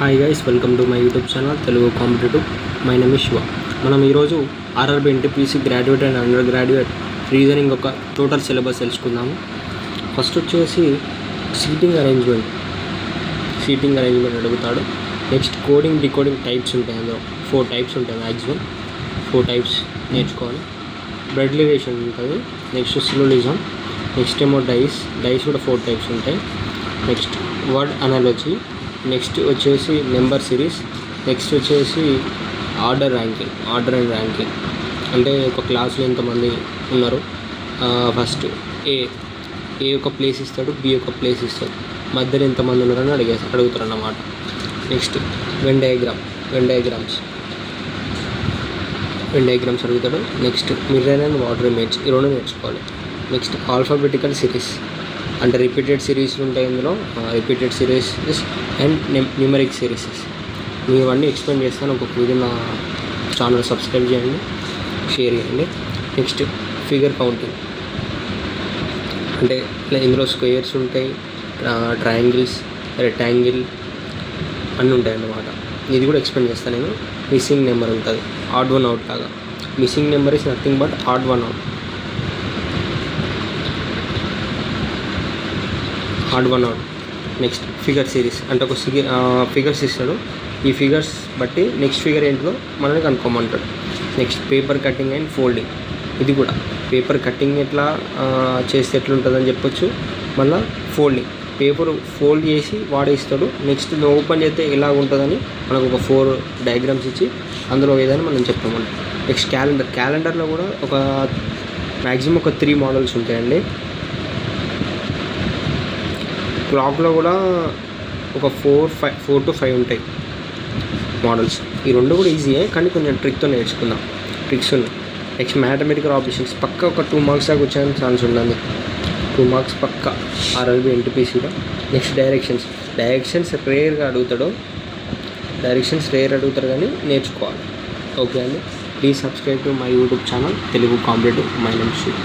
Hi guys, welcome to my YouTube channel Telugu competitive. My name is Shiva. మనం ఈరోజు RRB NTPC graduate and under graduate reasoning ఒక total syllabus తెలుసుకుందాము. First వచ్చేసి seating arrangement అడుగుతాడు. Next coding decoding types ఉంటాయి, అందులో 4 types ఉంటాయి, maximum 4 types నేర్చుకోవాలి. బ్లడ్ రిలేషన్ ఉంటుంది. నెక్స్ట్ సిలోలిజం. నెక్స్ట్ ఏమో డైస్ కూడా 4 టైప్స్ ఉంటాయి. Next word analogy. నెక్స్ట్ వచ్చేసి నెంబర్ సిరీస్. నెక్స్ట్ వచ్చేసి ఆర్డర్ అండ్ ర్యాంకింగ్ అంటే ఒక క్లాస్లో ఎంతమంది ఉన్నారు, ఫస్ట్ ఏ ఒక ప్లేస్ ఇస్తాడు, బి ఒక ప్లేస్ ఇస్తాడు, మధ్యలో ఎంతమంది ఉన్నారని అడుగుతారు అన్నమాట. నెక్స్ట్ వెన్ డయాగ్రామ్స్ అడుగుతాడు. Next mirror and water image, ఈ రెండు నేర్చుకోవాలి. నెక్స్ట్ ఆల్ఫాబెటికల్ సిరీస్ అంటే రిపీటెడ్ సిరీస్ ఉంటాయి, ఇందులో repeated series and numeric series. నేను ఇవన్నీ ఎక్స్ప్లెయిన్ చేస్తాను. ఒక వీడియో నా ఛానల్ సబ్స్క్రైబ్ చేయండి, షేర్ చేయండి. నెక్స్ట్ ఫిగర్ కౌంటింగ్ అంటే ఇందులో స్క్వేర్స్ ఉంటాయి, ట్రయాంగిల్స్, రెక్టాంగిల్ అన్నీ ఉంటాయి అన్నమాట. ఇది కూడా ఎక్స్ప్లెయిన్ చేస్తాను నేను. మిస్సింగ్ నెంబర్ ఉంటుంది, ఆడ్ వన్ అవుట్ లాగా. Missing number is nothing but odd one out. Next figure series అంటే ఒక ఫిగర్స్ ఇస్తాడు. ఈ ఫిగర్స్ బట్టి నెక్స్ట్ ఫిగర్ ఏంటో మనల్ని కనుక్కోమంటాడు. Next paper cutting and folding. ఇది కూడా పేపర్ కటింగ్ ఎట్లా చేస్తే ఎట్లుంటుందని చెప్పొచ్చు. మళ్ళీ ఫోల్డింగ్, పేపర్ ఫోల్డ్ చేసి వాడేస్తాడు. నెక్స్ట్ ఓపెన్ చేస్తే ఎలా ఉంటుందని మనకు ఒక 4 డయాగ్రామ్స్ ఇచ్చి అందులో ఏదైనా మనం చెప్తామంట. నెక్స్ట్ క్యాలెండర్లో కూడా ఒక మ్యాక్సిమం ఒక 3 మోడల్స్ ఉంటాయండి. క్లాక్లో కూడా ఒక 4 to 5 ఉంటాయి మోడల్స్. ఈ రెండు కూడా ఈజీయే, కానీ కొంచెం ట్రిక్తో నేర్చుకుందాం. ట్రిక్స్ ఉన్నాయి. నెక్స్ట్ మ్యాథమెటికల్ ఆపరేషన్స్ పక్క ఒక 2 మార్క్స్ దాకా వచ్చే ఛాన్స్ ఉంటుంది. 2 మార్క్స్ పక్క ఆర్ఆర్బీ ఎన్టీపీసీలో. నెక్స్ట్ డైరెక్షన్స్ రేర్గా అడుగుతాడు. కానీ నేర్చుకోవాలి. ఓకే అండి, please subscribe to my YouTube channel Telugu competitive. My name Shiva.